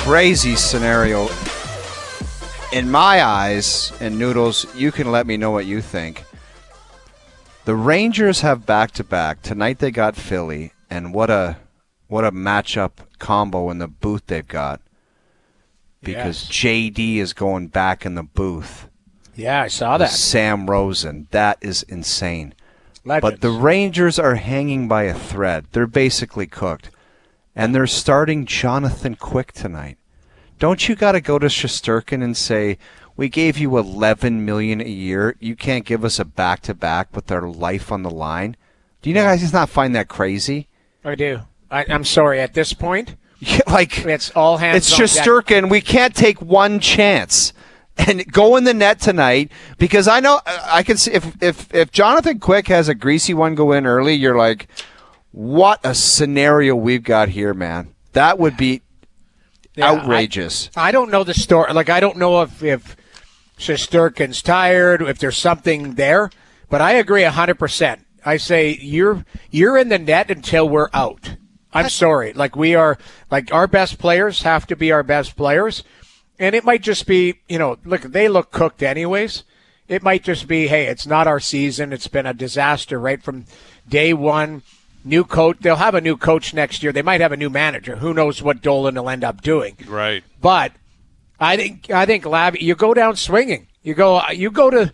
crazy scenario. In my eyes, and Noodles, you can let me know what you think. The Rangers have back-to-back. Tonight they got Philly, and what a matchup combo in the booth they've got. Because JD is going back in the booth. Yeah, I saw that. Sam Rosen. That is insane. Legends. But the Rangers are hanging by a thread. They're basically cooked. And they're starting Jonathan Quick tonight. Don't you got to go to Shesterkin and say, we gave you $11 million a year. You can't give us a back-to-back with their life on the line? Do you guys not find that crazy? I do. I'm sorry. At this point, it's all hands it's on Shesterkin. We can't take one chance and go in the net tonight because I know I can see if Jonathan Quick has a greasy one go in early, you're like, what a scenario we've got here, man. That would be outrageous. I don't know the story. I don't know if Shesterkin's tired, if there's something there, but I agree 100%. I say you're in the net until we're out. I'm sorry. We are, our best players have to be our best players. And it might just be, look, they look cooked anyways. It might just be, hey, it's not our season. It's been a disaster right from day one. New coach. They'll have a new coach next year. They might have a new manager. Who knows what Dolan will end up doing? Right. But I think Lavi, you go down swinging. You go to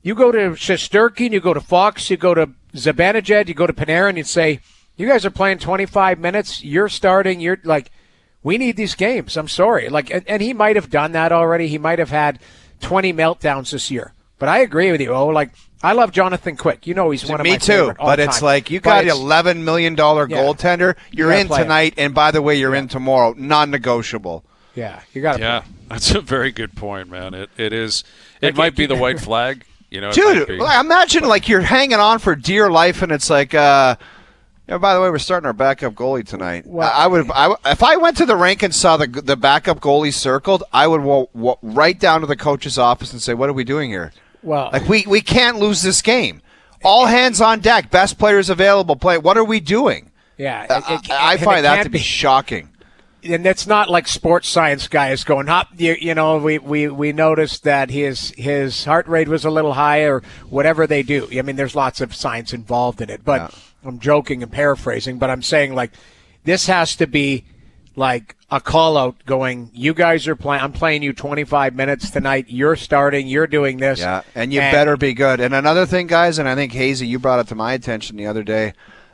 Shesterkin. You go to Fox. You go to Zibanejad. You go to Panarin. You say, you guys are playing 25 minutes. You're starting. You're we need these games. I'm sorry. And he might have done that already. He might have had 20 meltdowns this year. But I agree with you. I love Jonathan Quick. He's one of my favorite all but time. it's you got an $11 million goaltender. You're in tonight, and by the way, you're in tomorrow. Non-negotiable. Yeah, you got to. Yeah, that's a very good point, man. It is. It might be the white flag. Dude, imagine you're hanging on for dear life, and it's by the way, we're starting our backup goalie tonight. Well, if I went to the rink and saw the backup goalie circled, I would walk right down to the coach's office and say, "What are we doing here?" Well, we can't lose this game. All hands on deck. Best players available. Play. What are we doing? Yeah, I find that to be shocking. And it's not like sports science guys going up. We noticed that his heart rate was a little high or whatever they do. I mean, there's lots of science involved in it. But I'm joking and paraphrasing. But I'm saying this has to be a call out going, you guys are playing, I'm playing you 25 minutes tonight, you're starting, you're doing this. Yeah, and you better be good. And another thing, guys, and I think, Hazy, you brought it to my attention the other day,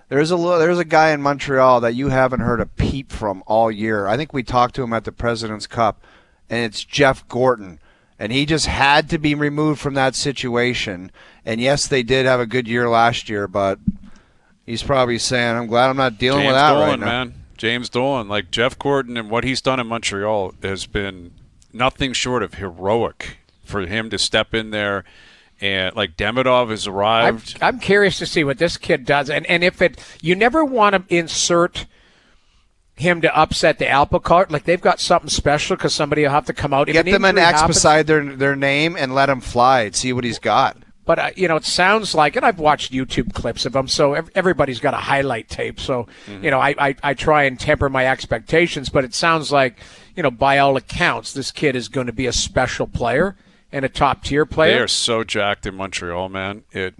there's a guy in Montreal that you haven't heard a peep from all year. I think we talked to him at the President's Cup, and it's Jeff Gorton. And he just had to be removed from that situation. And yes, they did have a good year last year, but he's probably saying, I'm glad I'm not dealing with that right now. Man. James Dolan, Jeff Gordon and what he's done in Montreal has been nothing short of heroic for him to step in there. And Demidov has arrived. I'm curious to see what this kid does. And if you never want to insert him to upset the apple cart. They've got something special because somebody will have to come out. Get them an X beside their name and let him fly and see what he's got. But, it sounds like, and I've watched YouTube clips of them, so everybody's got a highlight tape. So, I try and temper my expectations, but it sounds like, by all accounts, this kid is going to be a special player and a top-tier player. They are so jacked in Montreal, man. Should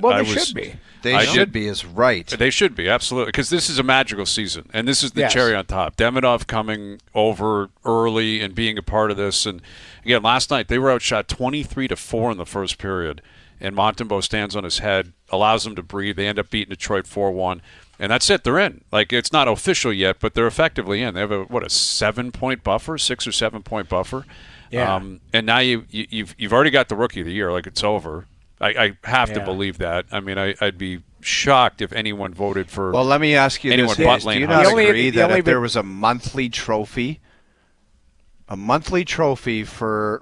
be. They should be is right. They should be, absolutely, because this is a magical season, and this is the cherry on top. Demidov coming over early and being a part of this. And, again, last night they were outshot 23-4 in the first period. And Montembeault stands on his head, allows them to breathe. They end up beating Detroit 4-1. And that's it. They're in. It's not official yet, but they're effectively in. They have a 7-point buffer, 6 or 7 point buffer. Yeah. And now you've already got the Rookie of the Year. It's over. I have to believe that. I mean, I'd be shocked if anyone voted for. Well, let me ask you this: do you not agree that if there was a monthly trophy for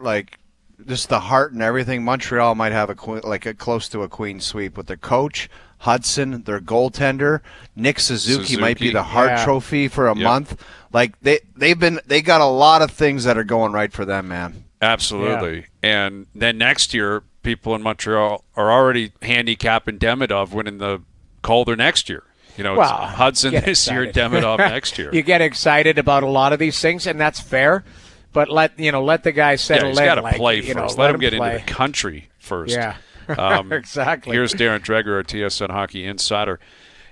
just the heart and everything, Montreal might have a close to a queen sweep with their coach Hudson, their goaltender Nick Suzuki might be the Hart Trophy for a month. They got a lot of things that are going right for them, man. Absolutely. Yeah. And then next year, people in Montreal are already handicapping Demidov winning the Calder next year. It's Hudson this year, Demidov next year. You get excited about a lot of these things, and that's fair. but let the guy settle in. He's got to play first. Let him get into the country first. Yeah, exactly. Here's Darren Dreger, our TSN Hockey Insider.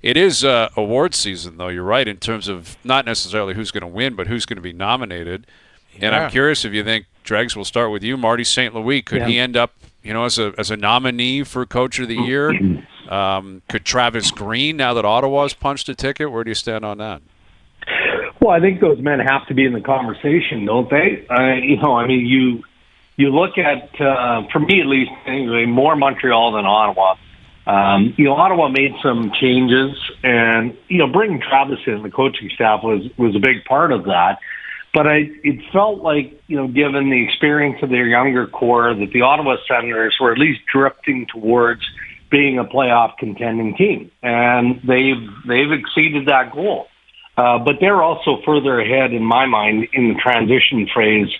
It is award season, though. You're right in terms of not necessarily who's going to win, but who's going to be nominated. Yeah. And I'm curious if you think, Dregs, we'll start with you. Marty St. Louis, could he end up, as a nominee for Coach of the Year? Could Travis Green, now that Ottawa's punched a ticket, where do you stand on that? Well, I think those men have to be in the conversation, don't they? You look at, for me at least, anyway, more Montreal than Ottawa. Ottawa made some changes, and bringing Travis in, the coaching staff was a big part of that. But it felt like, given the experience of their younger core, that the Ottawa Senators were at least drifting towards being a playoff contending team, and they've exceeded that goal. But they're also further ahead, in my mind, in the transition phase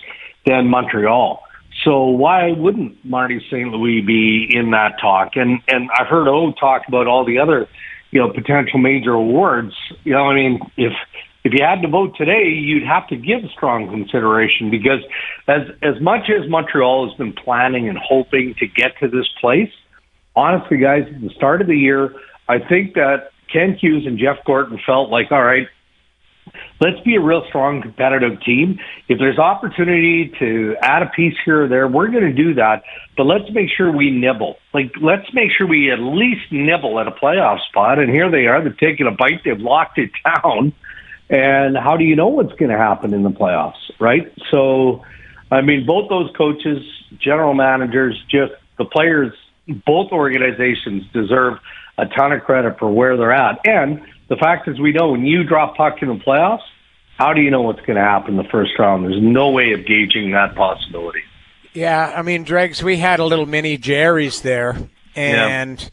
than Montreal. So why wouldn't Marty St. Louis be in that talk? And I've heard talk about all the other, potential major awards. If you had to vote today, you'd have to give strong consideration, because as much as Montreal has been planning and hoping to get to this place, honestly, guys, at the start of the year, I think that Ken Hughes and Jeff Gorton felt like, all right, let's be a real strong competitive team. If there's opportunity to add a piece here or there, we're going to do that. But let's make sure we nibble. Let's make sure we at least nibble at a playoff spot. And here they are. They're taking a bite. They've locked it down. And how do you know what's going to happen in the playoffs, right? So, both those coaches, general managers, just the players, both organizations deserve a ton of credit for where they're at. And the fact is, we know when you drop puck in the playoffs, how do you know what's going to happen in the first round? There's no way of gauging that possibility. Yeah, Dregs, we had a little mini Jerry's there, and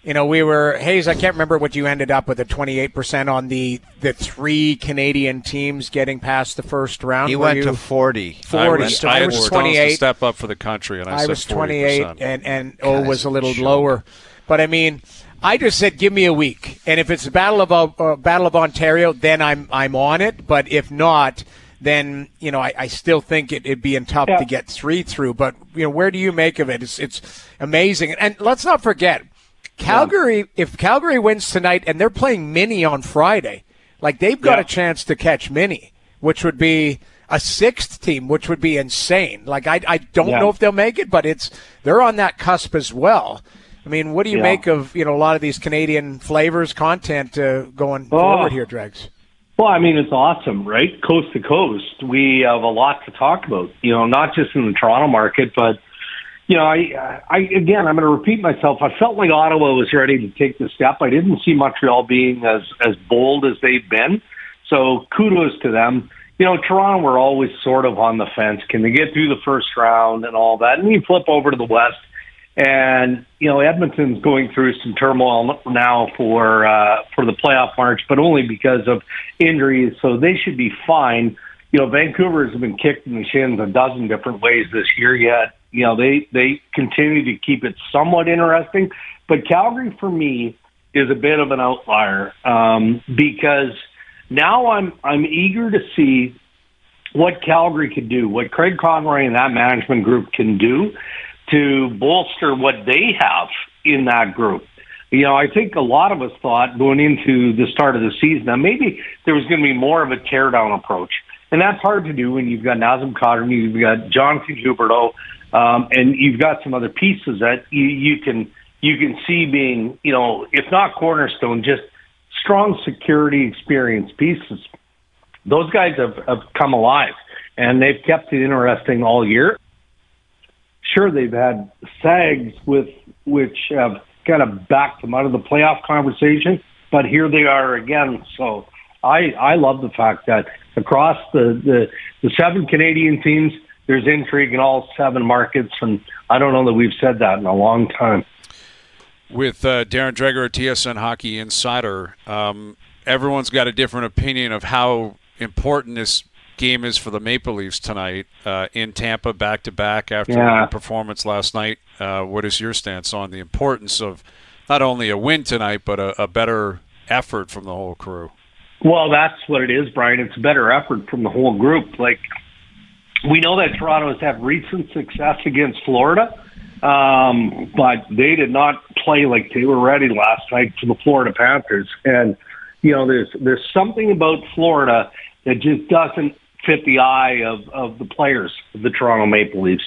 we were, Hayes, I can't remember what you ended up with, 28% on the three Canadian teams getting past the first round. He went to 40. 40. I was 28. To step up for the country, and I was said 28, 40%. and was a little lower. But I just said, give me a week, and if it's a Battle of Ontario, then I'm on it. But if not, then I still think it'd be tough to get three through. But where do you make of it? It's amazing, and let's not forget Calgary. If Calgary wins tonight, and they're playing Mini on Friday, they've got a chance to catch Mini, which would be a sixth team, which would be insane. I don't know if they'll make it, but they're on that cusp as well. What do you make of a lot of these Canadian flavors, content going forward here, Dregs? Well, it's awesome, right? Coast to coast, we have a lot to talk about. Not just in the Toronto market, but I'm going to repeat myself. I felt like Ottawa was ready to take the step. I didn't see Montreal being as bold as they've been. So kudos to them. Toronto were always sort of on the fence. Can they get through the first round and all that? And you flip over to the West. And, Edmonton's going through some turmoil now for the playoff march, but only because of injuries, so they should be fine. Vancouver has been kicked in the shins a dozen different ways this year, yet, they continue to keep it somewhat interesting. But Calgary, for me, is a bit of an outlier because now I'm eager to see what Calgary can do, what Craig Conroy and that management group can do to bolster what they have in that group. I think a lot of us thought going into the start of the season that maybe there was going to be more of a teardown approach. And that's hard to do when you've got Nazem Kadri, you've got Jonathan Huberdeau, and you've got some other pieces that you can see being, if not cornerstone, just strong security experience pieces. Those guys have come alive, and they've kept it interesting all year. Sure, they've had sags which have kind of backed them out of the playoff conversation, but here they are again. So I love the fact that across the 7 Canadian teams, there's intrigue in all 7 markets, and I don't know that we've said that in a long time. With Darren Dreger, TSN Hockey Insider, everyone's got a different opinion of how important this game is for the Maple Leafs tonight in Tampa, back-to-back after the performance last night. What is your stance on the importance of not only a win tonight, but a better effort from the whole crew? Well, that's what it is, Brian. It's a better effort from the whole group. We know that Toronto has had recent success against Florida, but they did not play like they were ready last night to the Florida Panthers. And, there's something about Florida that just doesn't fit the eye of the players of the Toronto Maple Leafs.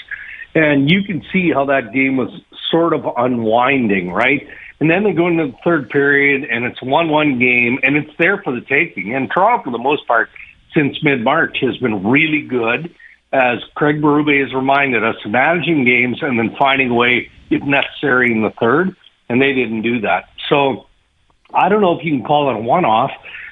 And you can see how that game was sort of unwinding, right? And then they go into the third period, and it's a 1-1 game, and it's there for the taking. And Toronto, for the most part, since mid-March, has been really good, as Craig Berube has reminded us, managing games and then finding a way, if necessary, in the third, and they didn't do that. So I don't know if you can call it a one-off,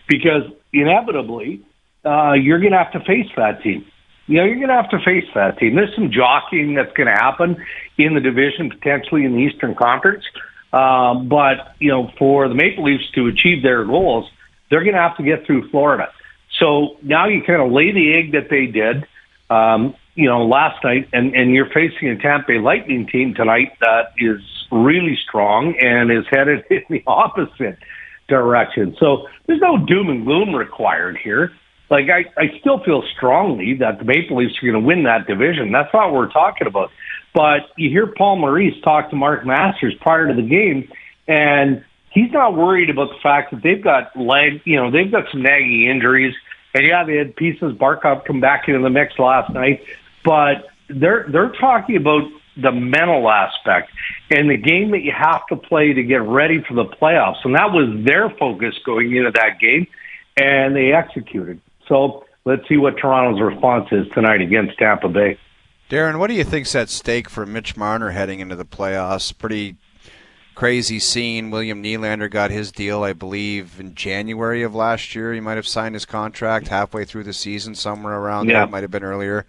because inevitably you're going to have to face that team. You're going to have to face that team. There's some jockeying that's going to happen in the division, potentially in the Eastern Conference. But for the Maple Leafs to achieve their goals, they're going to have to get through Florida. So now you kind of lay the egg that they did, last night, and you're facing a Tampa Bay Lightning team tonight that is really strong and is headed in the opposite direction. So there's no doom and gloom required here. Like, I still feel strongly that the Maple Leafs are going to win that division. That's not what we're talking about. But you hear Paul Maurice talk to Mark Masters prior to the game, and he's not worried about the fact that they've got they've got some nagging injuries. And yeah, they had pieces, Barkov come back into the mix last night. But they're talking about the mental aspect and the game that you have to play to get ready for the playoffs. And that was their focus going into that game, and they executed. So let's see what Toronto's response is tonight against Tampa Bay. Darren, what do you think's at stake for Mitch Marner heading into the playoffs? Pretty crazy scene. William Nylander got his deal, I believe, in January of last year. He might have signed his contract halfway through the season, somewhere around there. It might have been earlier.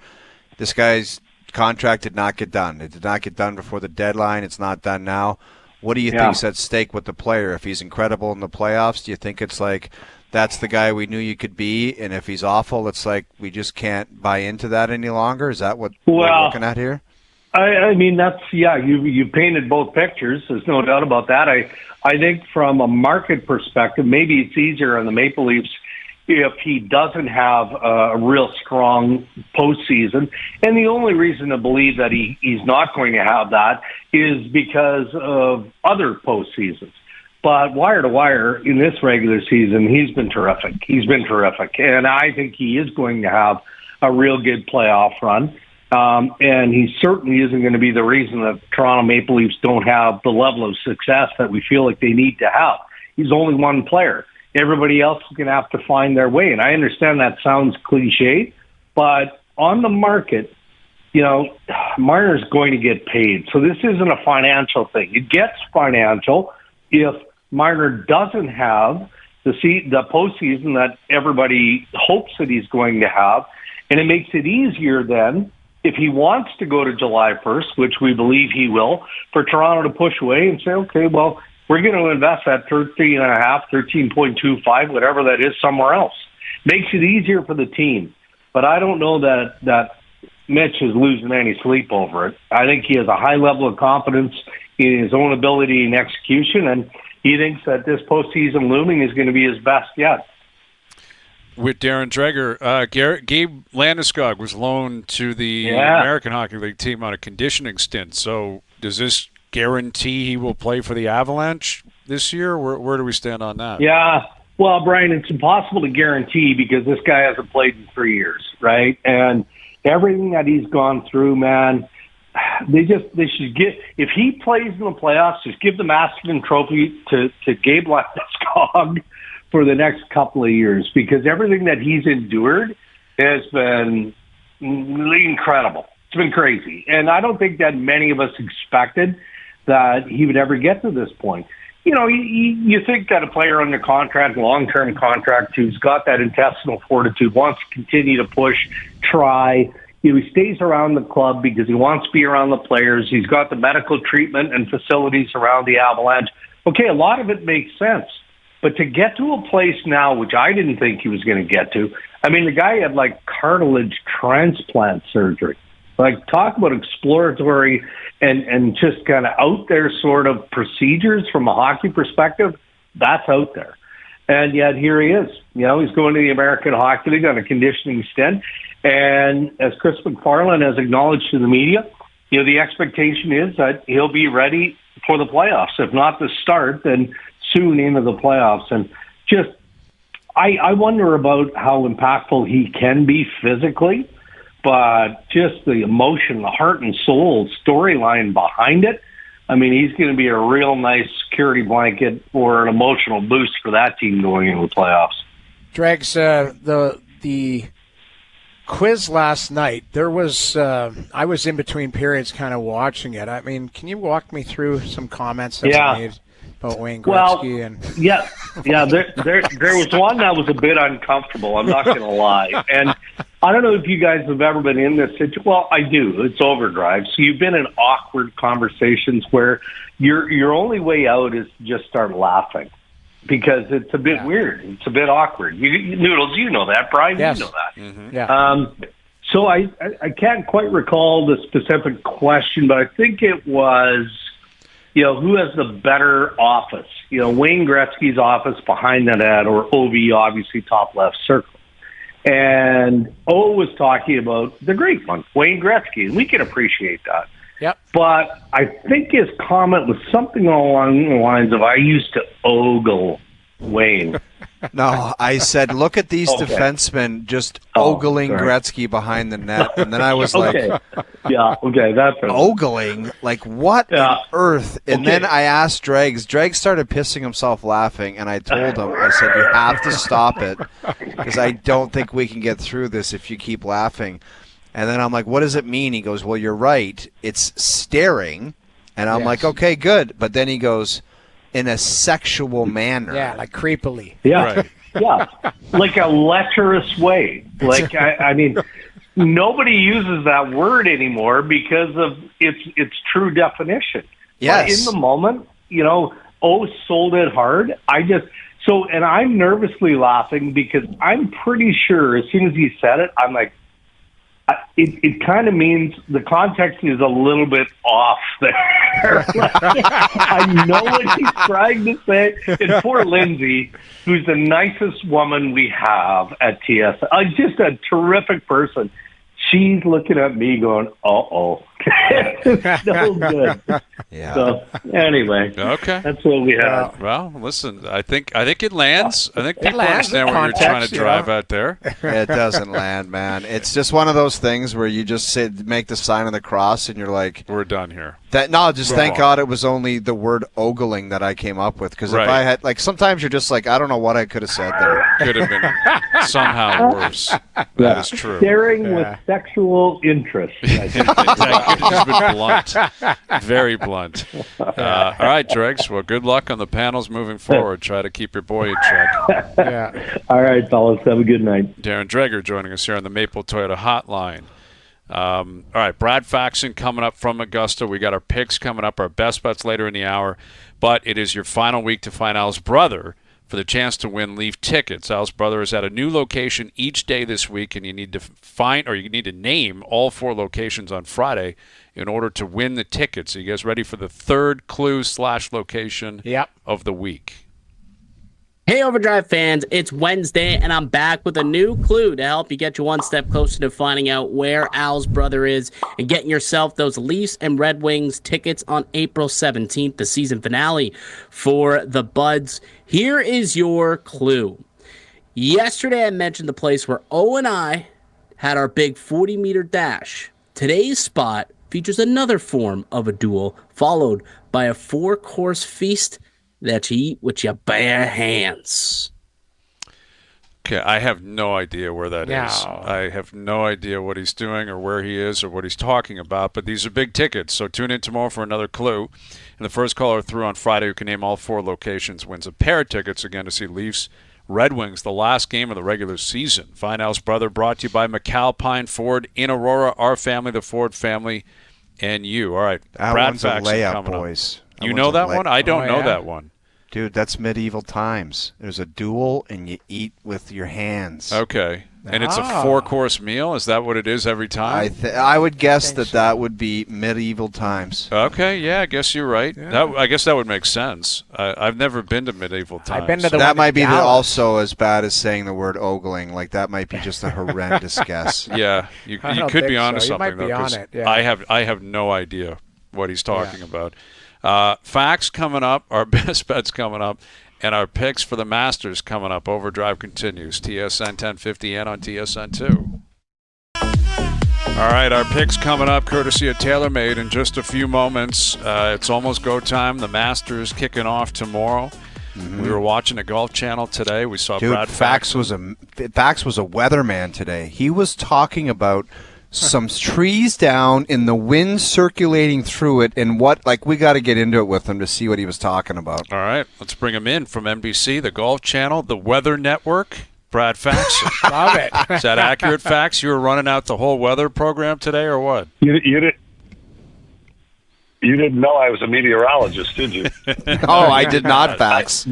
This guy's contract did not get done. It did not get done before the deadline. It's not done now. What do you think's at stake with the player? If he's incredible in the playoffs, do you think it's like, that's the guy we knew you could be, and if he's awful, it's like we just can't buy into that any longer? Is that what we're looking at here? I mean, that's, you painted both pictures. There's no doubt about that. I think from a market perspective, maybe it's easier on the Maple Leafs if he doesn't have a real strong postseason. And the only reason to believe that he's not going to have that is because of other postseasons. But wire to wire in this regular season, he's been terrific. And I think he is going to have a real good playoff run. And he certainly isn't going to be the reason that Toronto Maple Leafs don't have the level of success that we feel like they need to have. He's only one player. Everybody else is going to have to find their way. And I understand that sounds cliche, but on the market, Marner's going to get paid. So this isn't a financial thing. It gets financial if Marner doesn't have the postseason that everybody hopes that he's going to have. And it makes it easier then, if he wants to go to July 1st, which we believe he will, for Toronto to push away and say, okay, well, we're going to invest that 13.25, whatever that is, somewhere else. Makes it easier for the team. But I don't know that Mitch is losing any sleep over it. I think he has a high level of confidence in his own ability and execution, and he thinks that this postseason looming is going to be his best yet. With Darren Dreger, Gabe Landeskog was loaned to the American Hockey League team on a conditioning stint. So does this guarantee he will play for the Avalanche this year? Where do we stand on that? Yeah, well, Brian, it's impossible to guarantee because this guy hasn't played in 3 years, right? And everything that he's gone through, man, they should get, if he plays in the playoffs, just give the Masterton Trophy to Gabe Landeskog for the next couple of years, because everything that he's endured has been incredible. It's been crazy. And I don't think that many of us expected that he would ever get to this point. You think that a player under contract, long-term contract, who's got that intestinal fortitude, wants to continue to push, try. He stays around the club because he wants to be around the players. He's got the medical treatment and facilities around the Avalanche. Okay, a lot of it makes sense. But to get to a place now, which I didn't think he was going to get to, I mean, the guy had cartilage transplant surgery. Talk about exploratory and just kind of out there sort of procedures from a hockey perspective. That's out there. And yet here he is. He's going to the American Hockey League on a conditioning stint. And as Chris McFarland has acknowledged to the media, the expectation is that he'll be ready for the playoffs. If not the start, then soon into the playoffs. And just, I wonder about how impactful he can be physically, but just the emotion, the heart and soul storyline behind it. I mean, he's going to be a real nice security blanket or an emotional boost for that team going into the playoffs. Dregs, the quiz last night, there was I was in between periods kind of watching it. I mean, can you walk me through some comments that were made about Wayne Gretzky? There was one that was a bit uncomfortable, I'm not going to lie. And I don't know if you guys have ever been in this situation. Well, I do. It's OverDrive. So you've been in awkward conversations where your only way out is to just start laughing because it's a bit weird. It's a bit awkward. Noodles, you know that. Brian, yes. You know that. Mm-hmm. Yeah. So I can't quite recall the specific question, but I think it was, who has the better office? Wayne Gretzky's office behind the net or OV, obviously top left circle. And O was talking about the great one, Wayne Gretzky, and we can appreciate that. Yep. But I think his comment was something along the lines of, I used to ogle Wayne. No, I said, look at these defensemen just ogling Gretzky behind the net. And then I was like, that's ogling? Like, what on earth? And then I asked Dregs. Dregs started pissing himself laughing, and I told him, I said, you have to stop it because I don't think we can get through this if you keep laughing. And then I'm like, what does it mean? He goes, well, you're right. It's staring. And I'm like, okay, good. But then he goes, in a sexual manner. Yeah, like creepily. Yeah. Right. Yeah. Like a lecherous way. Like, I mean, nobody uses that word anymore because of its true definition. Yes. But in the moment, O sold it hard. And I'm nervously laughing because I'm pretty sure as soon as he said it, I'm like, it kind of means the context is a little bit off there. I know what he's trying to say. And poor Lindsay, who's the nicest woman we have at TS, just a terrific person. She's looking at me going, uh-oh. It's so good. Yeah. So, anyway. Okay. That's what we have. Well, listen, I think it lands. I think people understand what you're trying to drive out there. It doesn't land, man. It's just one of those things where you just make the sign of the cross and you're like, we're done here. Thank God it was only the word ogling that I came up with. Because if I had, sometimes you're just like, I don't know what I could have said there. Could have been somehow worse. That is true. Staring with sexual interest. That could have just been blunt. Very blunt. All right, Dregs. Well, good luck on the panels moving forward. Try to keep your boy in check. Yeah. All right, fellas. Have a good night. Darren Dreger joining us here on the Maple Toyota Hotline. All right, Brad Faxon coming up from Augusta. We got our picks coming up, our best bets later in the hour. But it is your final week to find Al's brother for the chance to win Leaf tickets. Al's brother is at a new location each day this week, and you need to name all 4 locations on Friday in order to win the tickets. So you guys ready for the third clue/location of the week? Hey, OverDrive fans, it's Wednesday, and I'm back with a new clue to help you get you one step closer to finding out where Al's brother is and getting yourself those Leafs and Red Wings tickets on April 17th, the season finale for the Buds. Here is your clue. Yesterday, I mentioned the place where O and I had our big 40-meter dash. Today's spot features another form of a duel, followed by a 4-course feast that you eat with your bare hands. Okay, I have no idea where that is. I have no idea what he's doing or where he is or what he's talking about, but these are big tickets, so tune in tomorrow for another clue. And the first caller through on Friday who can name all 4 locations wins a pair of tickets again to see Leafs Red Wings, the last game of the regular season. Find Al's brother, brought to you by McAlpine Ford in Aurora, our family, the Ford family, and you. All right, that Brad one's a Faxon layup, coming boys. Up. You know that one? I don't know that one. Dude, that's medieval times. There's a duel, and you eat with your hands. Okay. And it's a 4-course meal? Is that what it is every time? I would guess that would be medieval times. Okay, yeah, I guess you're right. Yeah. I guess that would make sense. I've never been to medieval times. I've been to the That one might in be Dallas. also as bad as saying the word ogling. Like, that might be just a horrendous guess. Yeah, you I don't could be think onto so. You something, might be though, on 'cause it, yeah. I have no idea what he's talking about. Facts coming up, our best bets coming up, and our picks for the Masters coming up. Overdrive continues. TSN 1050 and on TSN 2. All right, our picks coming up, courtesy of TaylorMade in just a few moments. It's almost go time. The Masters kicking off tomorrow. Mm-hmm. We were watching the Golf Channel today. We saw Brad Faxon was a weatherman today. He was talking about some trees down in the wind circulating through it, and we got to get into it with him to see what he was talking about. All right, let's bring him in from NBC, the Golf Channel, the Weather Network. Brad Faxon. Love it. Is that accurate, Fax? You were running out the whole weather program today, or what? You didn't know I was a meteorologist, did you? Oh, I did not, Fax.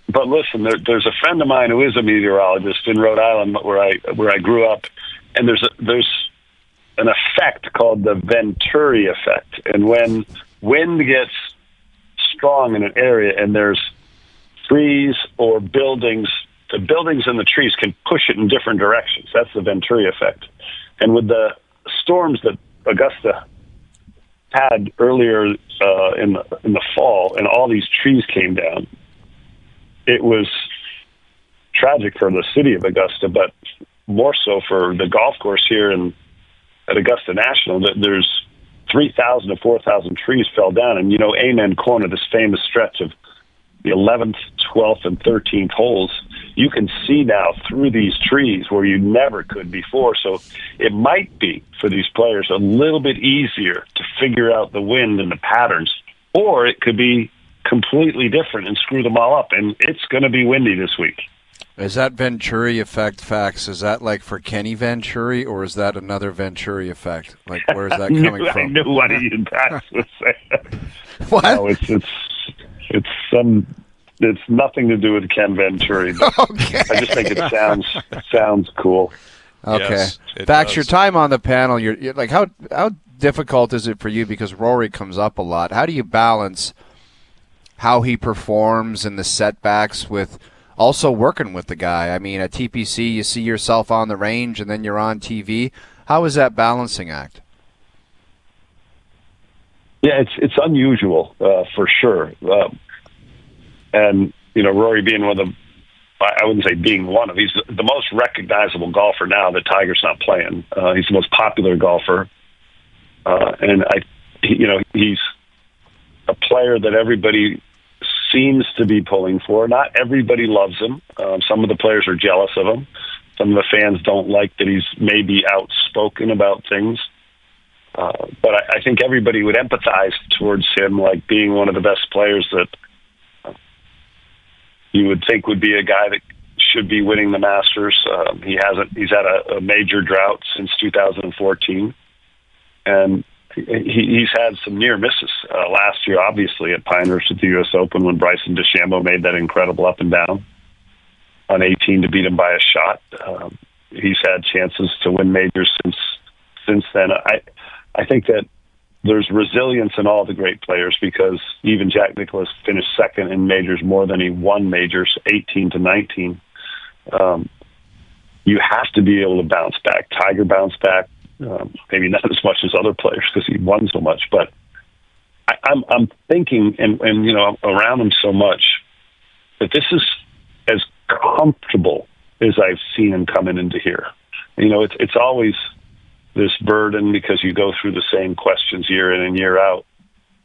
But listen, there's a friend of mine who is a meteorologist in Rhode Island, where I grew up, and there's an effect called the Venturi effect, and when wind gets strong in an area and there's trees or buildings, the buildings and the trees can push it in different directions. That's the Venturi effect. And with the storms that Augusta had earlier in the fall, and all these trees came down, it was tragic for the city of Augusta, but more so for the golf course here at Augusta National. That there's 3,000 to 4,000 trees fell down, and Amen Corner, this famous stretch of the 11th, 12th, and 13th holes, you can see now through these trees where you never could before. So it might be, for these players, a little bit easier to figure out the wind and the patterns, or it could be completely different and screw them all up. And it's going to be windy this week. Is that Venturi effect, Fax? Is that like for Kenny Venturi, or is that another Venturi effect? Like, where's that coming from? I knew what you guys would say. What? No, it's nothing to do with Ken Venturi. But Okay. I just think it sounds cool. Okay. Yes, Fax, does. your time on the panel, you're like, how difficult is it for you? Because Rory comes up a lot. How do you balance how he performs and the setbacks with also working with the guy? I mean, at TPC, you see yourself on the range and then you're on TV. How is that balancing act? Yeah, it's unusual for sure. And, Rory being one of the, I wouldn't say being one of, he's the most recognizable golfer now that Tiger's not playing. He's the most popular golfer. And he's a player that everybody seems to be pulling for. Not everybody loves him. Some of the players are jealous of him. Some of the fans don't like that he's maybe outspoken about things. But I think everybody would empathize towards him, like being one of the best players that you would think would be a guy that should be winning the Masters. He hasn't. He's had a major drought since 2014, and he's had some near misses last year, obviously at Pinehurst at the U.S. Open when Bryson DeChambeau made that incredible up and down on 18 to beat him by a shot. He's had chances to win majors since then. I think that there's resilience in all the great players, because even Jack Nicklaus finished second in majors more than he won majors, 18 to 19. You have to be able to bounce back. Tiger bounced back, maybe not as much as other players because he won so much, but I'm thinking, and I'm around him so much, that this is as comfortable as I've seen him coming into here. It's always this burden because you go through the same questions year in and year out.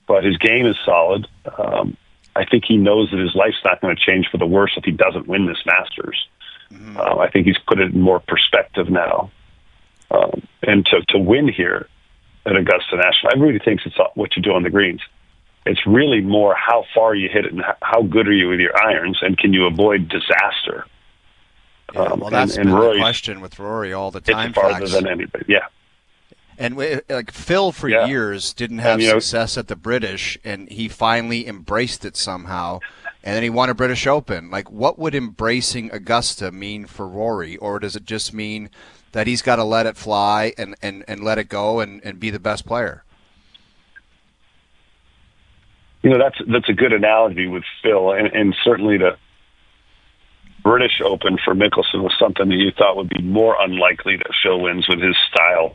But his game is solid. I think he knows that his life's not going to change for the worse if he doesn't win this Masters. Mm-hmm. I think he's put it in more perspective now. And to win here at Augusta National, everybody thinks it's what you do on the greens. It's really more how far you hit it and how good are you with your irons, and can you avoid disaster. Yeah, well, that's been the question with Rory all the time. It's farther than anybody, yeah. And like Phil for years didn't have success at the British, and he finally embraced it somehow. and then he won a British Open. Like, what would embracing Augusta mean for Rory? Or does it just mean that he's got to let it fly and let it go and be the best player? That's a good analogy with Phil, and certainly the British Open for Mickelson was something that you thought would be more unlikely that Phil wins with his style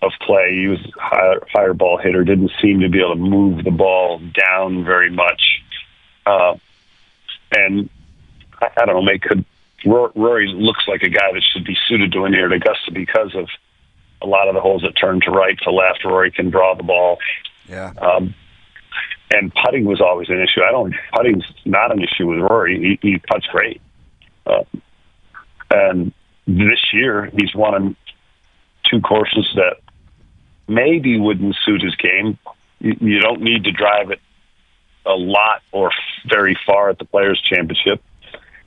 of play. He was a higher ball hitter, didn't seem to be able to move the ball down very much. And I don't know, Rory looks like a guy that should be suited to win here at Augusta because of a lot of the holes that turn to right, to left. Rory can draw the ball. Yeah. And putting was always an issue. Putting's not an issue with Rory. He putts great. And this year he's won 2 courses that maybe wouldn't suit his game. You don't need to drive it a lot or very far at the Players' Championship.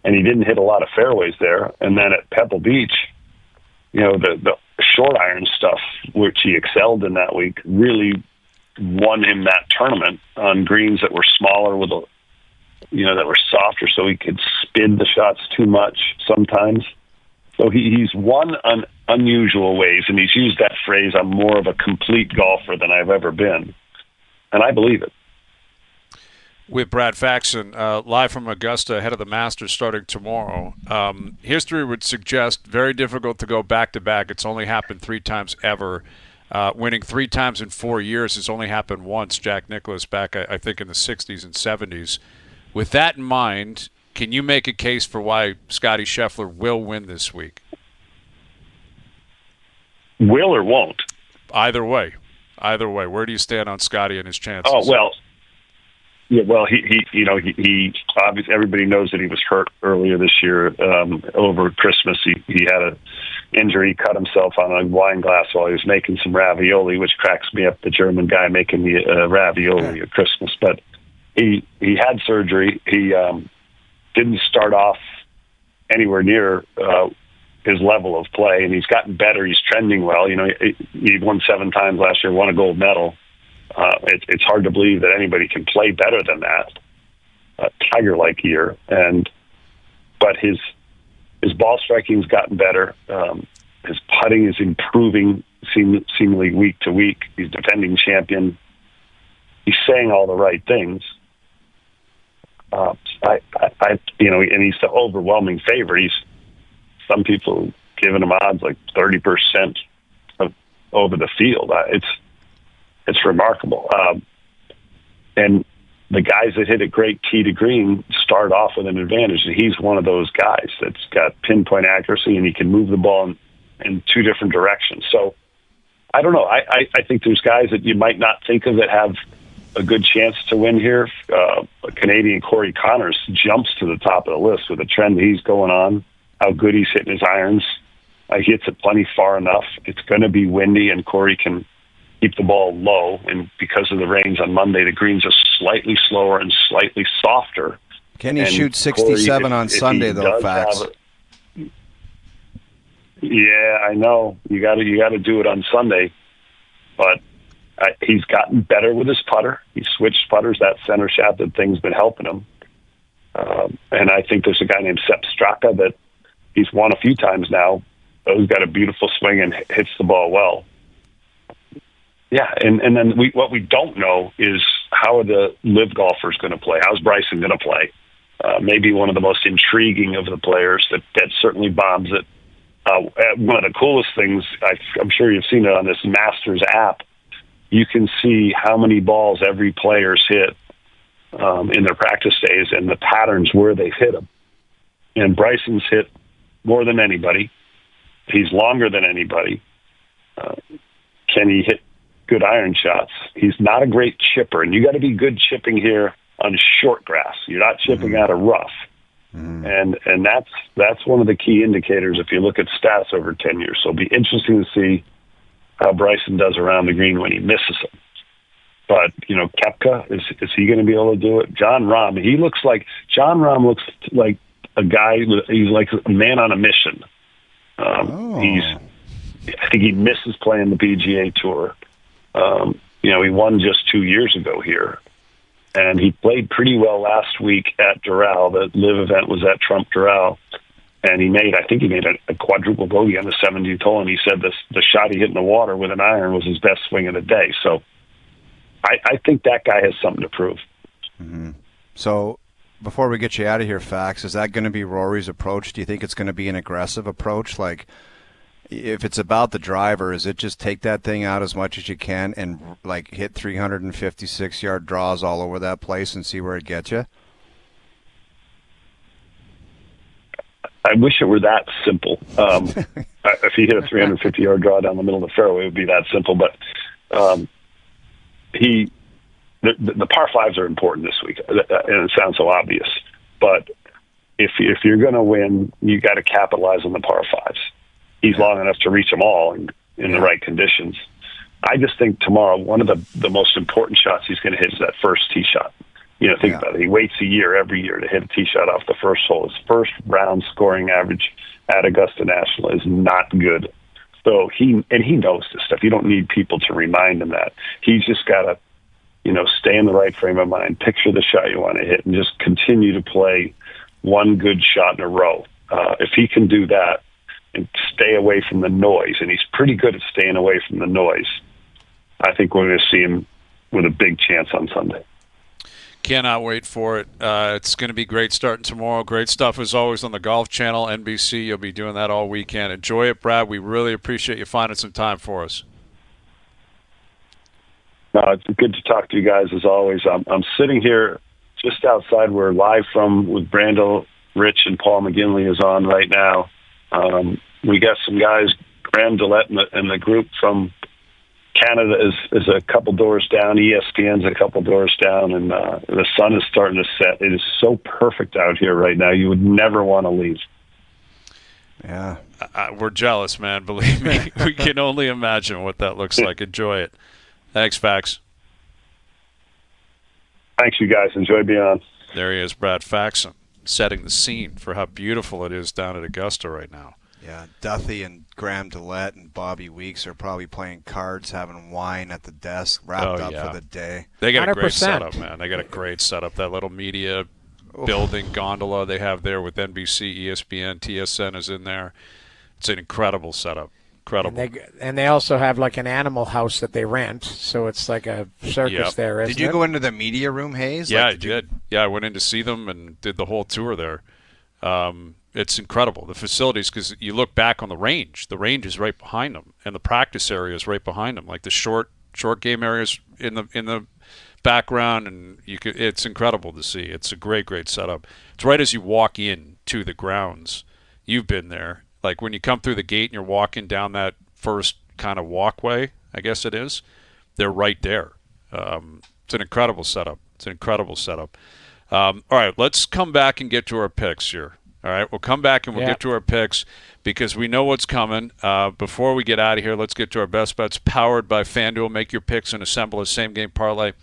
And he didn't hit a lot of fairways there. And then at Pebble Beach, the short iron stuff, which he excelled in that week, really won him that tournament on greens that were smaller that were softer, so he could spin the shots too much sometimes. So he's won on unusual ways, and he's used that phrase, "I'm more of a complete golfer than I've ever been." And I believe it. With Brad Faxon, live from Augusta ahead of the Masters starting tomorrow. History would suggest very difficult to go back-to-back. It's only happened 3 times ever. Winning 3 times in 4 years has only happened once, Jack Nicklaus, back, I think, in the 60s and 70s. With that in mind, can you make a case for why Scottie Scheffler will win this week? Will or won't? Either way. Where do you stand on Scottie and his chances? Oh, well, yeah, well, he obviously, everybody knows that he was hurt earlier this year. Over Christmas, he had an injury, he cut himself on a wine glass while he was making some ravioli, which cracks me up, the German guy making the ravioli at Christmas. But he had surgery. He didn't start off anywhere near his level of play, and he's gotten better. He's trending well. He won 7 times last year, won a gold medal. It's hard to believe that anybody can play better than that. Tiger-like year, but his ball striking's gotten better. His putting is improving seemingly week to week. He's defending champion. He's saying all the right things. And he's the overwhelming favorite. Some people giving him odds like 30% over the field. It's remarkable. And the guys that hit a great tee to green start off with an advantage. He's one of those guys that's got pinpoint accuracy, and he can move the ball in 2 different directions. So I don't know. I think there's guys that you might not think of that have a good chance to win here. Canadian Corey Connors jumps to the top of the list with the trend he's going on, how good he's hitting his irons. He hits it plenty far enough. It's going to be windy, and Corey can keep the ball low. And because of the rains on Monday, the greens are slightly slower and slightly softer. Can he shoot 67 on Sunday, though, Fax? Yeah, I know. You got to do it on Sunday. But he's gotten better with his putter. He switched putters, that center shaft, that thing's been helping him. And I think there's a guy named Sepp Straka that he's won a few times now. He's got a beautiful swing and hits the ball well. Yeah, and then what we don't know is how are the live golfers going to play? How's Bryson going to play? Maybe one of the most intriguing of the players that certainly bombs it. One of the coolest things, I'm sure you've seen it on this Masters app, you can see how many balls every player's hit in their practice days and the patterns where they've hit them. And Bryson's hit more than anybody. He's longer than anybody. Can he hit good iron shots? He's not a great chipper, and you got to be good chipping here on short grass. You're not chipping out of rough. And that's one of the key indicators if you look at stats over 10 years. So it'll be interesting to see how Bryson does around the green when he misses them. But, Koepka, is he going to be able to do it? John Rahm looks like a guy, he's like a man on a mission. I think he misses playing the PGA Tour. He won just 2 years ago here. And he played pretty well last week at Doral. The live event was at Trump Doral. And I think he made a quadruple bogey on the 17th hole. And he said the shot he hit in the water with an iron was his best swing of the day. So I think that guy has something to prove. Mm-hmm. So before we get you out of here, Fax, is that going to be Rory's approach? Do you think it's going to be an aggressive approach? Like, if it's about the driver, is it just take that thing out as much as you can and like hit 356-yard draws all over that place and see where it gets you? I wish it were that simple. If he hit a 350-yard draw down the middle of the fairway, it would be that simple. But the par fives are important this week, and it sounds so obvious. But if you're going to win, you got to capitalize on the par fives. He's long enough to reach them all in the right conditions. I just think tomorrow one of the most important shots he's going to hit is that first tee shot. Think about it. He waits every year to hit a tee shot off the first hole. His first round scoring average at Augusta National is not good. So he knows this stuff. You don't need people to remind him that. He's just got to, stay in the right frame of mind, picture the shot you want to hit, and just continue to play one good shot in a row. If he can do that and stay away from the noise, and he's pretty good at staying away from the noise, I think we're going to see him with a big chance on Sunday. Cannot wait for it. It's going to be great starting tomorrow. Great stuff as always on the Golf Channel, NBC. You'll be doing that all weekend. Enjoy it, Brad. We really appreciate you finding some time for us. No, it's good to talk to you guys as always. I'm sitting here just outside. We're live with Brandel, Rich, and Paul McGinley is on right now. We got some guys, Graham Dillette and the group from Canada is a couple doors down. ESPN's a couple doors down, and the sun is starting to set. It is so perfect out here right now. You would never want to leave. Yeah. We're jealous, man. Believe me. We can only imagine what that looks like. Enjoy it. Thanks, Fax. Thanks, you guys. Enjoy being on. There he is, Brad Faxon, setting the scene for how beautiful it is down at Augusta right now. Yeah, Duthie and Graham Dillette and Bobby Weeks are probably playing cards, having wine at the desk, wrapped up for the day. They got 100%. A great 100%. setup, man. They got a great setup. That little media building gondola they have there with NBC, ESPN, TSN is in there. It's an incredible setup. Incredible. And they also have like an animal house that they rent, so it's like a circus there, isn't it? Did you go into the media room, Hayes? Yeah, I did. Yeah, I went in to see them and did the whole tour there. It's incredible, the facilities, because you look back on the range. The range is right behind them, and the practice area is right behind them. Like the short game areas in the background, and it's incredible to see. It's a great setup. It's right as you walk in to the grounds. You've been there. Like when you come through the gate and you're walking down that first kind of walkway, I guess it is, they're right there. It's an incredible setup. All right, let's come back and get to our picks here. All right, we'll come back and we'll get to our picks because we know what's coming. Before we get out of here, let's get to our best bets powered by FanDuel. Make your picks and assemble a same-game parlay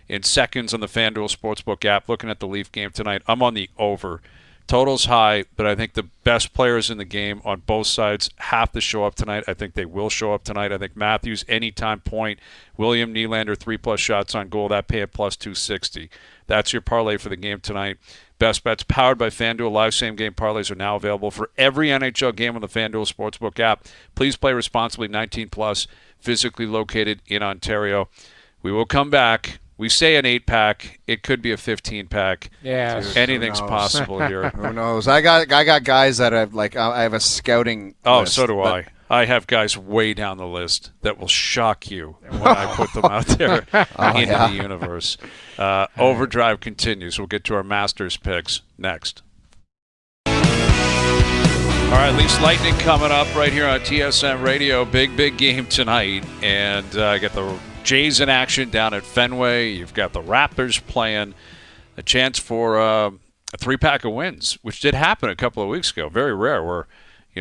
in seconds on the FanDuel Sportsbook app. Looking at the Leaf game tonight, I'm on the over. Total's high, but I think the best players in the game on both sides have to show up tonight. I think they will show up tonight. I think Matthews, anytime point. William Nylander, 3+ shots on goal. That pay at plus 260. That's your parlay for the game tonight. Best bets powered by FanDuel. Live same-game parlays are now available for every NHL game on the FanDuel Sportsbook app. Please play responsibly, 19+, physically located in Ontario. We will come back. We say an 8-pack. It could be a 15-pack. Yeah, anything's possible here. Who knows? I got guys that have I have a scouting. Oh, list, so do I. I have guys way down the list that will shock you when I put them out there into the universe. Overdrive continues. We'll get to our Masters picks next. All right, Leafs Lightning coming up right here on TSN Radio. Big game tonight, and I got the Jays in action down at Fenway. You've got the Raptors playing. A chance for a 3-pack of wins, which did happen a couple of weeks ago. Very rare, where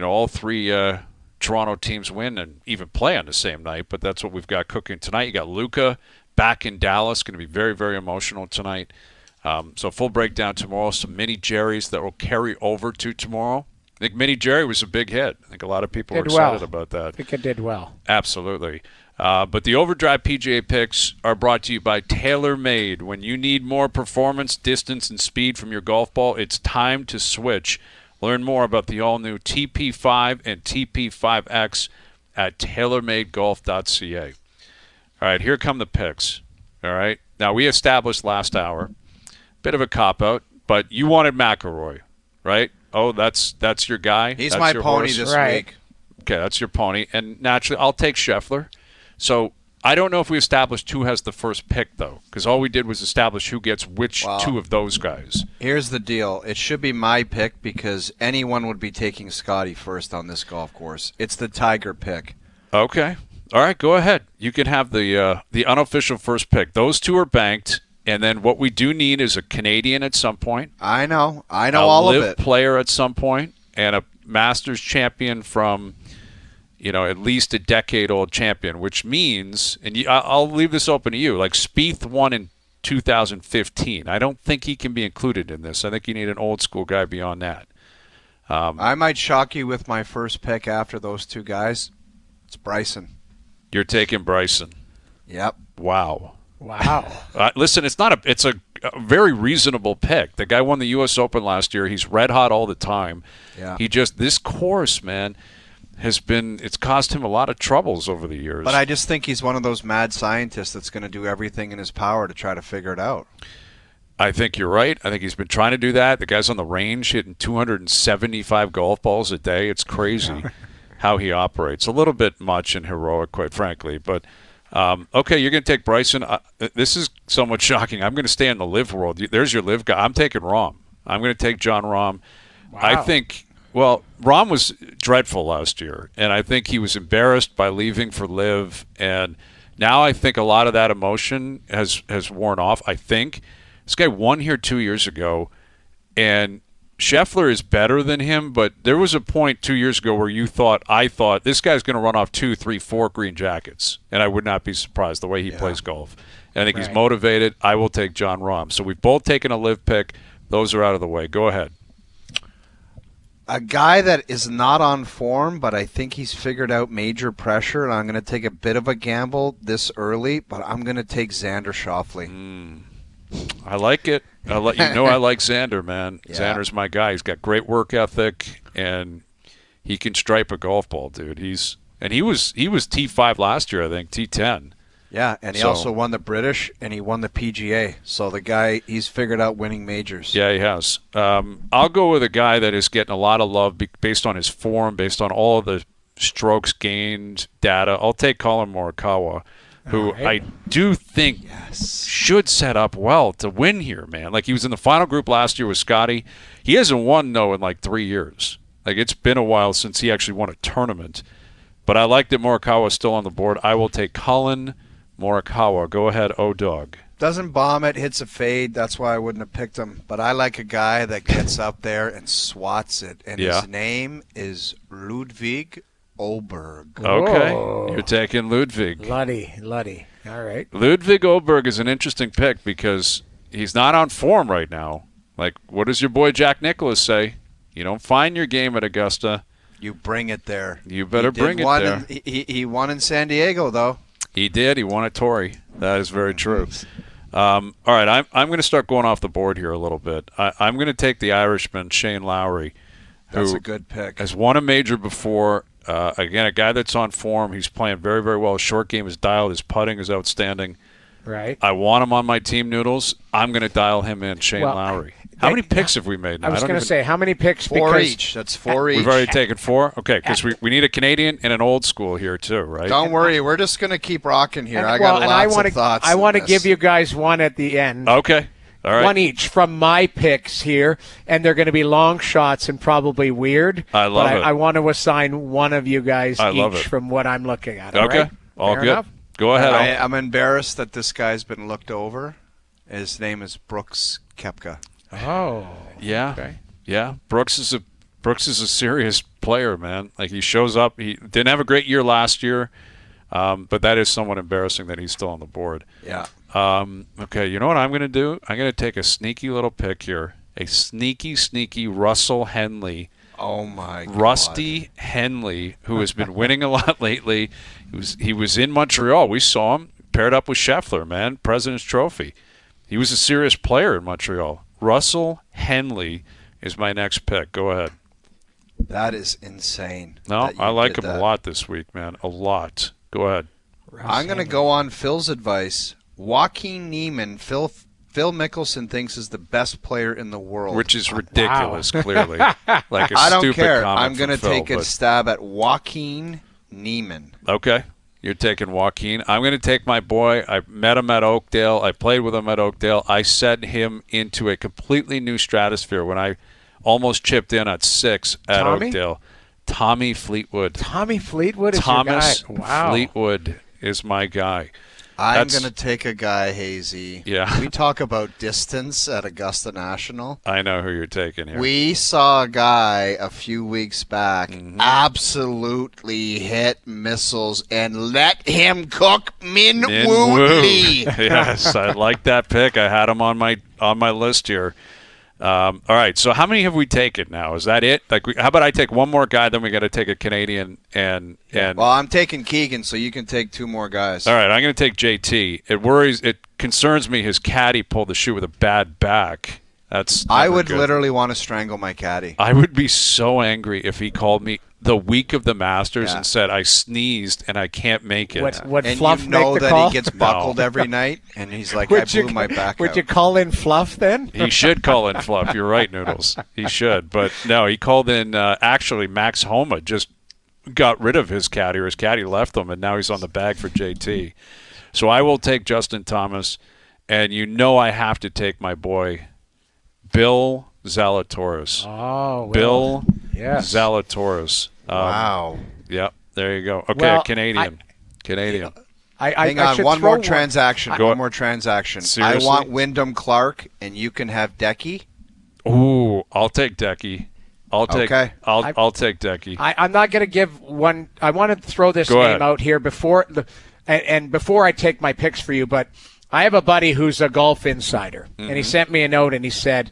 all three Toronto teams win and even play on the same night. But that's what we've got cooking tonight. You got Luka back in Dallas, going to be very, very emotional tonight. So full breakdown tomorrow. Some mini Jerry's that will carry over to tomorrow. I think Mini Jerry was a big hit. I think a lot of people were Did excited well. about that. I think it did well. Absolutely. But the OverDrive PGA Picks are brought to you by TaylorMade. When you need more performance, distance, and speed from your golf ball, it's time to switch. Learn more about the all-new TP5 and TP5X at TaylorMadeGolf.ca. All right, here come the picks. All right. Now, we established last hour, bit of a cop-out, but you wanted McIlroy, right? Oh, that's your guy? He's That's my your pony horse? this Right. week. Okay, that's your pony. And naturally, I'll take Scheffler. So I don't know if we established who has the first pick, though, because all we did was establish who gets which two of those guys. Here's the deal. It should be my pick because anyone would be taking Scottie first on this golf course. It's the Tiger pick. Okay. All right, go ahead. You can have the unofficial first pick. Those two are banked, and then what we do need is a Canadian at some point. I know all of a it. LIV player at some point, and a Masters champion from, at least a decade-old champion, which means, and I'll leave this open to you, like Spieth won in 2015. I don't think he can be included in this. I think you need an old-school guy beyond that. I might shock you with my first pick after those two guys. It's Bryson. You're taking Bryson. Yep. Wow. Listen, it's a very reasonable pick. The guy won the U.S. Open last year. He's red hot all the time. Yeah. This course, man, it's caused him a lot of troubles over the years. But I just think he's one of those mad scientists that's going to do everything in his power to try to figure it out. I think you're right. I think he's been trying to do that. The guy's on the range hitting 275 golf balls a day. It's crazy how he operates. A little bit much and heroic, quite frankly. But, okay, you're going to take Bryson. This is somewhat shocking. I'm going to stay in the LIV world. There's your LIV guy. I'm taking Rahm. I'm going to take John Rahm. Wow. I think, Rahm was dreadful last year, and I think he was embarrassed by leaving for LIV. And now I think a lot of that emotion has worn off. I think this guy won here 2 years ago, and Scheffler is better than him, but there was a point 2 years ago where I thought this guy's going to run off 2, 3, 4 green jackets, and I would not be surprised the way he plays golf. And I think he's motivated. I will take John Rahm. So we've both taken a LIV pick. Those are out of the way. Go ahead. A guy that is not on form, but I think he's figured out major pressure, and I'm going to take a bit of a gamble this early, but I'm going to take Xander Schauffele. I like it. I like Xander, man. Yeah. Xander's my guy. He's got great work ethic, and he can stripe a golf ball, dude. He was T5 last year, I think, T10. Yeah, and he also won the British, and he won the PGA. So the guy, he's figured out winning majors. Yeah, he has. I'll go with a guy that is getting a lot of love based on his form, based on all of the strokes gained data. I'll take Colin Morikawa, who I do think should set up well to win here, man. Like, he was in the final group last year with Scottie. He hasn't won, though, in like 3 years. Like, it's been a while since he actually won a tournament. But I like that Morikawa is still on the board. I will take Colin Morikawa. Go ahead, O-Dog. Doesn't bomb it, hits a fade. That's why I wouldn't have picked him. But I like a guy that gets up there and swats it. And his name is Ludwig Oberg. Okay. Whoa. You're taking Ludwig. Luddy. All right. Ludwig Oberg is an interesting pick because he's not on form right now. Like, what does your boy Jack Nicklaus say? You don't find your game at Augusta. You bring it there. You better bring it there. He won in San Diego, though. He did. He won at Torrey. That is very true. All right, I'm going to start going off the board here a little bit. I'm going to take the Irishman, Shane Lowry, That's who a good pick. has won a major before. Again, a guy that's on form. He's playing very, very well. His short game is dialed. His putting is outstanding. Right. I want him on my team, Noodles. I'm going to dial him in, Shane Lowry. How many picks have we made now? I was going to say, how many picks? Four each. That's four each. We've already taken 4? Okay, because we need a Canadian and an old school here too, right? Don't worry. We're just going to keep rocking here. I got lots of thoughts. I want to on give this. you guys one at the end. Okay. All right. One each from my picks here, and they're going to be long shots and probably weird. I love it. I want to assign one of you guys each from what I'm looking at. Okay. Right? All Fair good. enough? Go ahead. I'm embarrassed that this guy's been looked over. His name is Brooks Koepka. Oh. Yeah. Okay. Yeah. Brooks is a serious player, man. Like, he shows up. He didn't have a great year last year, but that is somewhat embarrassing that he's still on the board. Yeah. Okay, you know what I'm going to do? I'm going to take a sneaky little pick here. A sneaky Russell Henley Oh, my God. Rusty Henley, who has been winning a lot lately. He was in Montreal. We saw him paired up with Scheffler, man, President's Trophy. He was a serious player in Montreal. Russell Henley is my next pick. Go ahead. That is insane. No, I like him a lot this week, man. A lot. Go ahead. I'm going to go on Phil's advice. Joaquin Niemann, Phil Mickelson thinks is the best player in the world. Which is ridiculous, clearly. Like a I don't stupid care. comment I'm going to from Phil, take a stab at Joaquin Niemann. Okay. You're taking Joaquin. I'm going to take my boy. I met him at Oakdale. I played with him at Oakdale. I set him into a completely new stratosphere when I almost chipped in at 6 at Oakdale. Tommy Fleetwood. Tommy Fleetwood is Thomas your guy. Wow. Fleetwood is my guy. I'm going to take a guy, Hazy. Yeah. We talk about distance at Augusta National. I know who you're taking here. We saw a guy a few weeks back absolutely hit missiles and let him cook Min Woo Lee. Yes, I like that pick. I had him on my list here. All right, so how many have we taken now? Is that it? Like, how about I take one more guy, then we got to take a Canadian and. Well, I'm taking Keegan, so you can take 2 more guys. All right, I'm going to take JT. It concerns me his caddy pulled the shoe with a bad back. I would good. literally want to strangle my caddy. I would be so angry if he called me the week of the Masters and said I sneezed and I can't make it. Would and Fluff you know make the that call? he gets buckled every night, and he's like, I blew my back out. Would you call in Fluff then? He should call in Fluff. You're right, Noodles. He should. But no, he called in actually Max Homa just got rid of his caddy, or his caddy left him, and now he's on the bag for JT. So I will take Justin Thomas, and you know I have to take my boy Bill Zalatoris. Oh, Bill Zalatoris. Wow. Yep, there you go. Okay, Well, Canadian. Hang on, one more transaction. One more transaction. Seriously? I want Wyndham Clark, and you can have Decky. Ooh, I'll take Decky. I'll take Decky. I'm not going to give one. I want to throw this name out here before I take my picks for you, but I have a buddy who's a golf insider, and he sent me a note, and he said,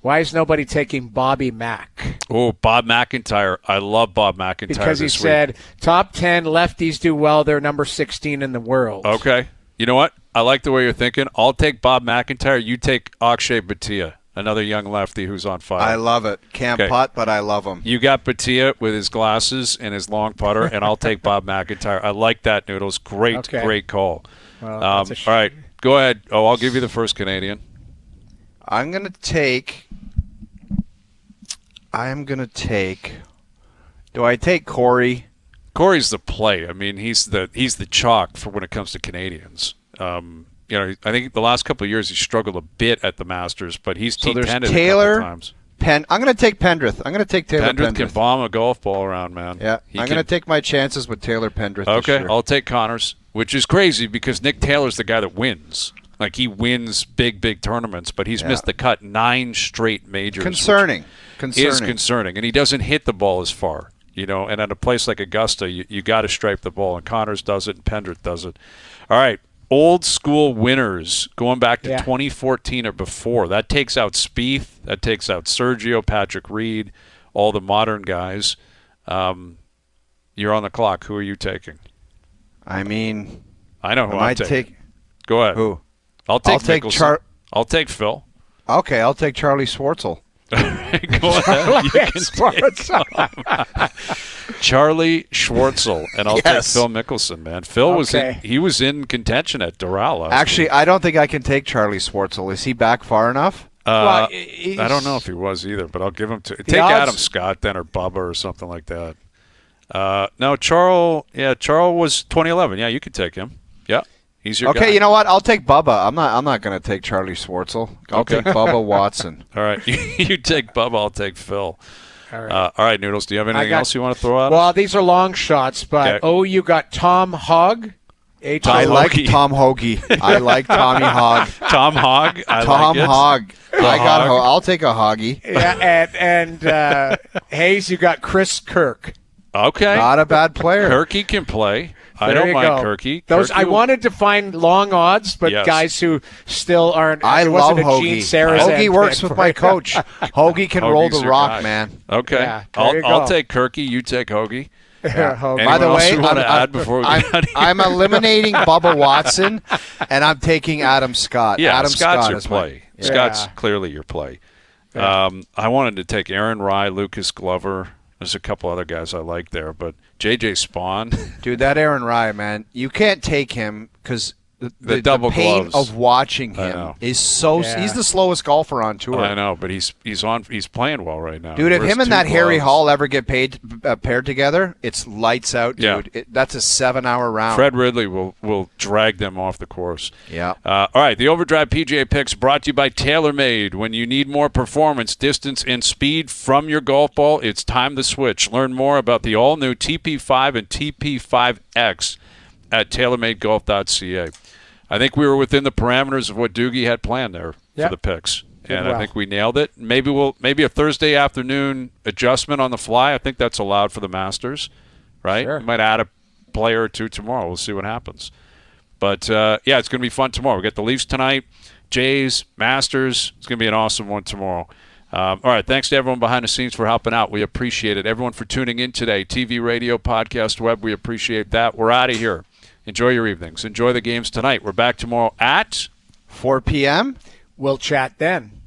why is nobody taking Bobby Mack? Oh, Bob McIntyre. I love Bob McIntyre because he said, top 10 lefties do well. They're number 16 in the world. Okay. You know what? I like the way you're thinking. I'll take Bob McIntyre. You take Akshay Bhatia, another young lefty who's on fire. I love it. Can't putt, but I love him. You got Bhatia with his glasses and his long putter, and I'll take Bob McIntyre. I like that, Noodles. Great call. Well, all right. Go ahead. Oh, I'll give you the first Canadian. I'm going to take. Do I take Corey? Corey's the play. I mean, he's the chalk for when it comes to Canadians. I think the last couple of years he struggled a bit at the Masters, but he's T10'd Taylor, a couple times. I'm going to take Pendrith. I'm going to take Taylor Pendrith. Pendrith can bomb a golf ball around, man. Yeah, I'm going to take my chances with Taylor Pendrith. Okay, this year. I'll take Connors, which is crazy because Nick Taylor's the guy that wins. Like, he wins big tournaments, but he's missed the cut 9 straight majors. Concerning. Is concerning, and he doesn't hit the ball as far. And at a place like Augusta, you got to stripe the ball, and Connors does it, and Pendrith does it. All right, old school winners going back to 2014 or before. That takes out Spieth, that takes out Sergio, Patrick Reed, all the modern guys. You're on the clock. Who are you taking? I mean, I know who I'm taking. Go ahead. Who? I'll take I'll take Phil. Okay, I'll take Charlie Schwartzel. Go ahead. You can Charlie Schwartzel, and I'll take Phil Mickelson, man. Phil was in contention at Doral. Actually, I don't think I can take Charlie Schwartzel. Is he back far enough? I don't know if he was either, but I'll give him to take Adam Scott then, or Bubba or something like that. No, Charles was 2011. Yeah, you could take him. Yeah. He's your guy. You know what? I'll take Bubba. I'm not going to take Charlie Schwartzel. I'll take Bubba Watson. All right. You take Bubba. I'll take Phil. All right, Noodles. Do you have anything else you want to throw out? Well, these are long shots, but you got Tom Hogg. I like Tom Hoagie. I like Tommy Hogg. Tom Hogg. Tom Hogg. I'll take a Hoggy. Yeah, and Hayes, you got Chris Kirk. Okay. Not a bad player. Kirky can play. I don't mind Kirky. I wanted to find long odds, but guys who still aren't. I love Hoagie. Hoagie works with my coach. Hoagie can roll the rock, guy. Man. Okay. Yeah, I'll take Kirky. You take Hoagie. Yeah. By the way, I'm eliminating Bubba Watson, and I'm taking Adam Scott. Yeah, Adam Scott's Scott your is play. Yeah. Scott's clearly your play. Yeah. I wanted to take Aaron Rye, Lucas Glover. There's a couple other guys I like there, but J.J. Spawn. Dude, that Aaron Rye, man, you can't take him because the double pain gloves. of watching him is so. Yeah. He's the slowest golfer on tour. I know, but he's playing well right now. Dude, if him and that Harry gloves. Hall ever get paired together, it's lights out, dude. Yeah. That's a 7-hour round. Fred Ridley will drag them off the course. Yeah. All right, the OverDrive PGA Picks brought to you by TaylorMade. When you need more performance, distance, and speed from your golf ball, it's time to switch. Learn more about the all-new TP5 and TP5X at TaylorMadeGolf.ca. I think we were within the parameters of what Doogie had planned there for the picks. And I think we nailed it. Maybe a Thursday afternoon adjustment on the fly. I think that's allowed for the Masters, right? Sure. We might add a player or two tomorrow. We'll see what happens. But, it's going to be fun tomorrow. We got the Leafs tonight, Jays, Masters. It's going to be an awesome one tomorrow. All right, thanks to everyone behind the scenes for helping out. We appreciate it. Everyone for tuning in today, TV, radio, podcast, web, we appreciate that. We're out of here. Enjoy your evenings. Enjoy the games tonight. We're back tomorrow at 4 p.m. We'll chat then.